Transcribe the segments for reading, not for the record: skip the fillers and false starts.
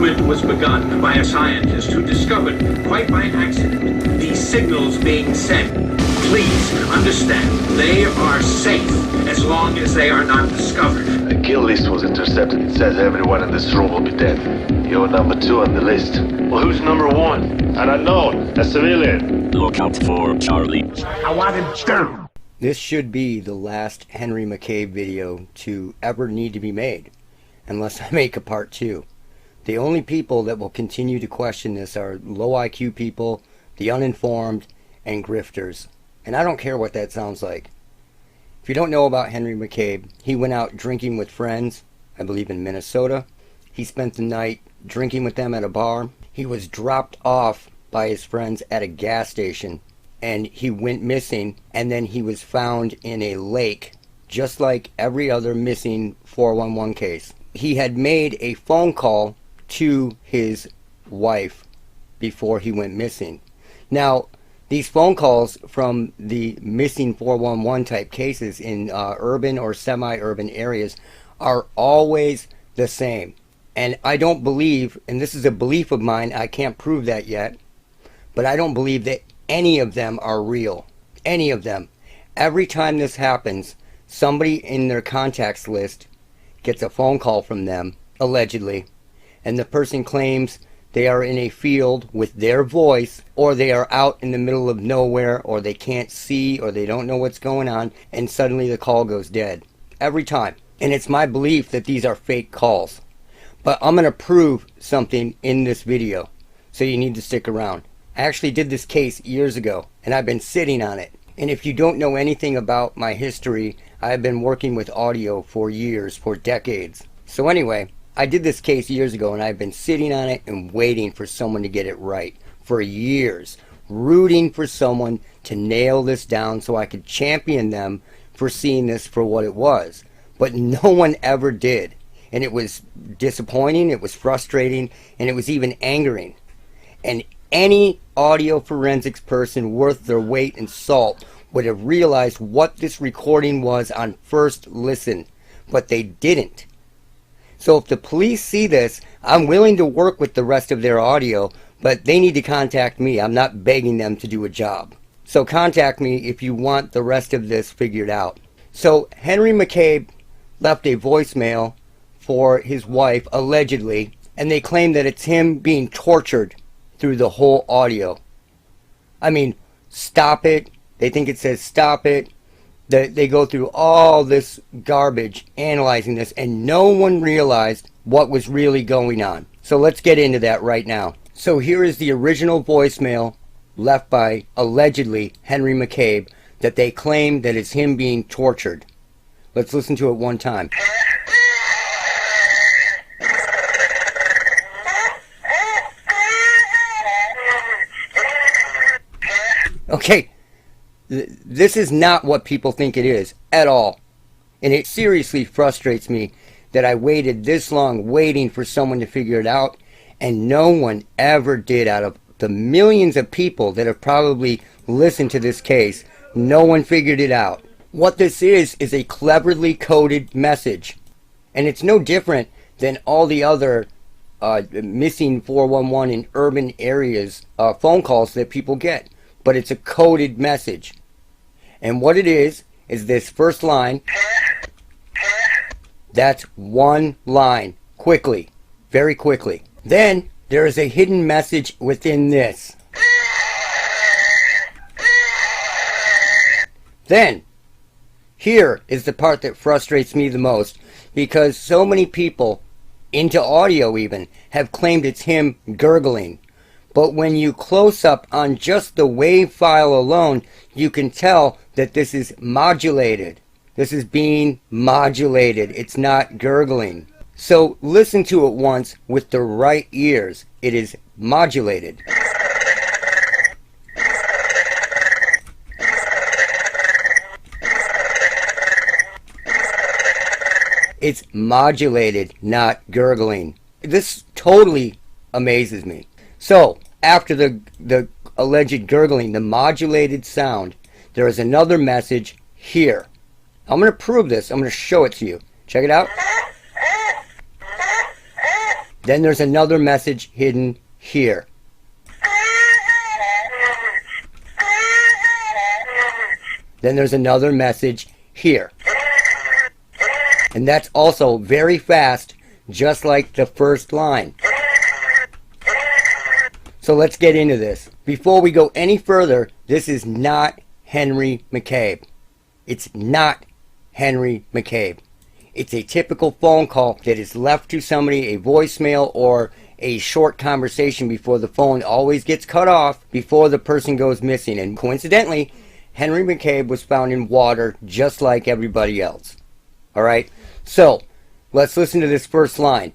movement was begun by a scientist who discovered, quite by accident, these signals being sent. Please understand, they are safe as long as they are not discovered. A kill list was intercepted. It says everyone in this room will be dead. You're number 2 on the list. Well, who's number 1? An unknown, a civilian. Look out for Charlie. I want him down. This should be the last Henry Mccabe video to ever need to be made, unless I make a part 2. The only people that will continue to question this are low IQ people, the uninformed, and grifters. And I don't care what that sounds like. If you don't know about Henry Mccabe, he went out drinking with friends, I believe in Minnesota. He spent the night drinking with them at a bar. He was dropped off by his friends at a gas station, and he went missing, and then he was found in a lake, just like every other missing 411 case. He had made a phone call to his wife before he went missing. Now, these phone calls from the missing 411 type cases in urban or semi-urban areas are always the same. And I don't believe, and this is a belief of mine, I can't prove that yet, but I don't believe that any of them are real. Any of them. Every time this happens, somebody in their contacts list gets a phone call from them, allegedly, and the person claims they are in a field with their voice, or they are out in the middle of nowhere, or they can't see, or they don't know what's going on, and suddenly the call goes dead. Every time. And it's my belief that these are fake calls. But I'm going to prove something in this video, so you need to stick around. I actually did this case years ago, and I've been sitting on it. And if you don't know anything about my history, I've been working with audio for years, for decades. So anyway, I did this case years ago, and I've been sitting on it and waiting for someone to get it right for years, rooting for someone to nail this down so I could champion them for seeing this for what it was. But no one ever did. And it was disappointing, it was frustrating, and it was even angering. And any audio forensics person worth their weight in salt would have realized what this recording was on first listen, but they didn't. So if the police see this, I'm willing to work with the rest of their audio, but they need to contact me. I'm not begging them to do a job. So contact me if you want the rest of this figured out. So Henry Mccabe left a voicemail for his wife, allegedly, and they claim that it's him being tortured through the whole audio. I mean, stop it. They think it says stop it. They go through all this garbage analyzing this, and no one realized what was really going on. So let's get into that right now. So here is the original voicemail left by, allegedly, Henry Mccabe that they claim that it's him being tortured. Let's listen to it one time. Okay, this is not what people think it is at all. And it seriously frustrates me that I waited this long waiting for someone to figure it out, and no one ever did. Out of the millions of people that have probably listened to this case, no one figured it out. What this is a cleverly coded message. And it's no different than all the other missing 411 in urban areas phone calls that people get. But it's a coded message. And what it is this first line. That's one line. Quickly. Very quickly. Then there is a hidden message within this. Then, here is the part that frustrates me the most, because so many people, into audio even, have claimed it's him gurgling. But when you close up on just the WAV file alone, you can tell that this is modulated. This is being modulated. It's not gurgling. So listen to it once with the right ears. It is modulated. It's modulated, not gurgling. This totally amazes me. So, after the alleged gurgling, the modulated sound, there is another message here. I'm going to prove this. I'm going to show it to you. Check it out. Then there's another message hidden here. Then there's another message here. And that's also very fast, just like the first line. So let's get into this. Before we go any further, this is not Henry Mccabe. It's not Henry Mccabe. It's a typical phone call that is left to somebody, a voicemail or a short conversation before the phone always gets cut off before the person goes missing. And coincidentally, Henry Mccabe was found in water just like everybody else. Alright, so let's listen to this first line.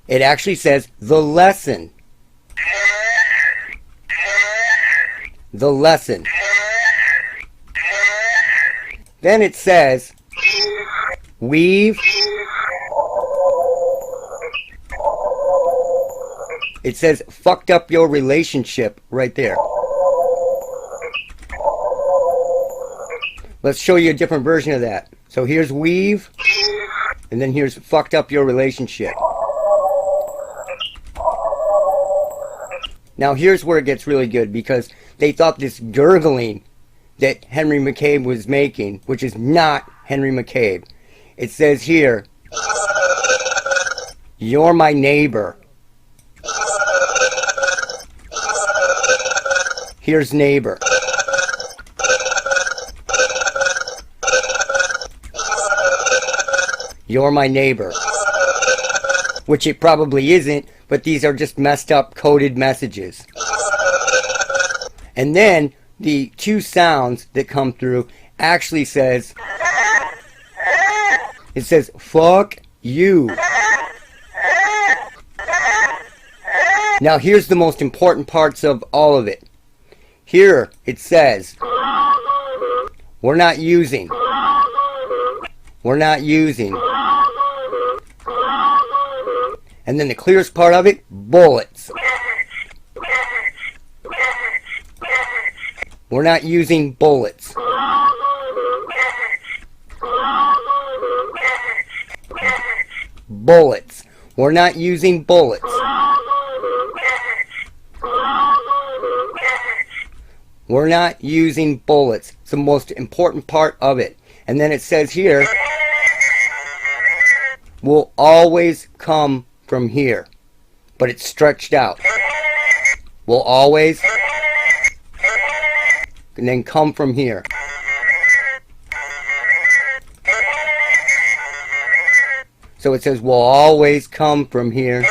It actually says, the lesson. The lesson. Then it says, we've. It says, fucked up your relationship right there. Let's show you a different version of that. So here's we've, and then here's fucked up your relationship. Now here's where it gets really good, because they thought this gurgling that Henry Mccabe was making, which is not Henry Mccabe. It says here, you're my neighbor. Here's neighbor. You're my neighbor. Which it probably isn't, but these are just messed up coded messages. And then the two sounds that come through actually says, it says, fuck you. Now here's the most important parts of all of it. Here it says, we're not using. We're not using. And then the clearest part of it, bullets. We're not using bullets. Bullets. We're not using bullets. We're not using bullets. It's the most important part of it. And then it says here, will always come from here. But it's stretched out. Will always, and then come from here. So it says, will always come from here.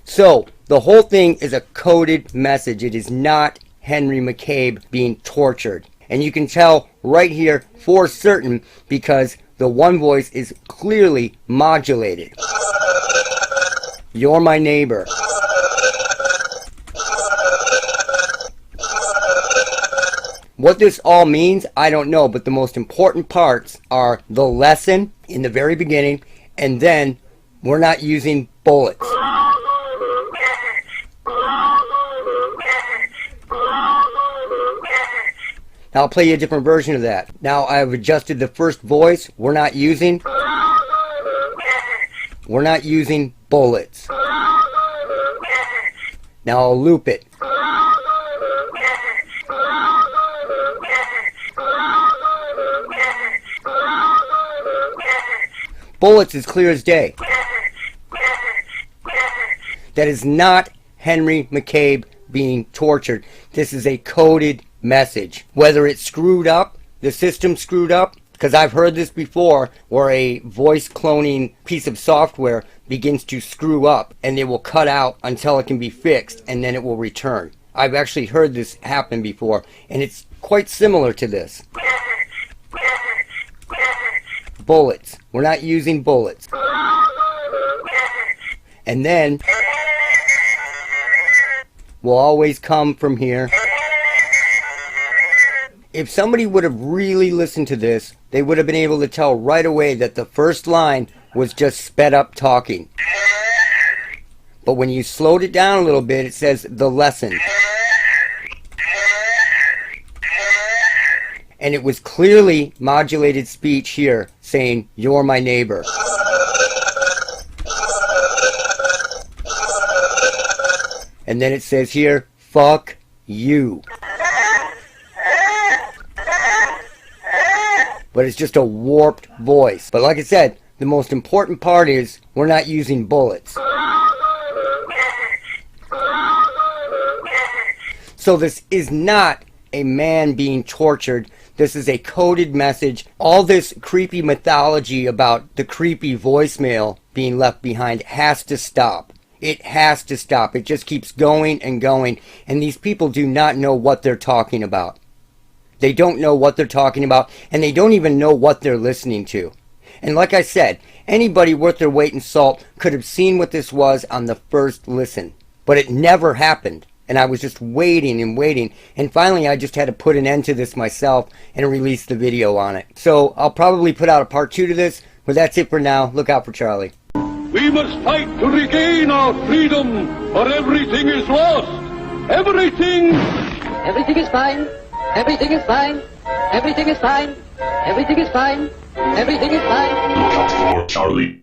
So, the whole thing is a coded message. It is not Henry Mccabe being tortured. And you can tell right here for certain because the one voice is clearly modulated. You're my neighbor. What this all means, I don't know, but the most important parts are the lesson in the very beginning, and then we're not using bullets. Now I'll play you a different version of that. Now I've adjusted the first voice. We're not using bullets. Now I'll loop it. Bullets is clear as day. That is not Henry Mccabe being tortured. This is a coded message. Whether it's screwed up, the system screwed up, because I've heard this before where a voice cloning piece of software begins to screw up and it will cut out until it can be fixed and then it will return. I've actually heard this happen before and it's quite similar to this. Bullets. We're not using bullets. And then will always come from here. If somebody would have really listened to this, they would have been able to tell right away that the first line was just sped up talking. But when you slowed it down a little bit, it says the lesson. And it was clearly modulated speech here saying, you're my neighbor. And then it says here, fuck you. But it's just a warped voice. But like I said, the most important part is we're not using bullets. So this is not a man being tortured. This is a coded message. All this creepy mythology about the creepy voicemail being left behind has to stop. It has to stop. It just keeps going and going. And these people do not know what they're talking about. They don't know what they're talking about, and they don't even know what they're listening to. And like I said, anybody worth their weight in salt could have seen what this was on the first listen. But it never happened. And I was just waiting and waiting. And finally, I just had to put an end to this myself and release the video on it. So I'll probably put out a part 2 to this. But that's it for now. Look out for Charlie. We must fight to regain our freedom, or everything is lost. Everything. Everything is fine. Everything is fine. Everything is fine. Everything is fine. Everything is fine. Lookout for Charlie.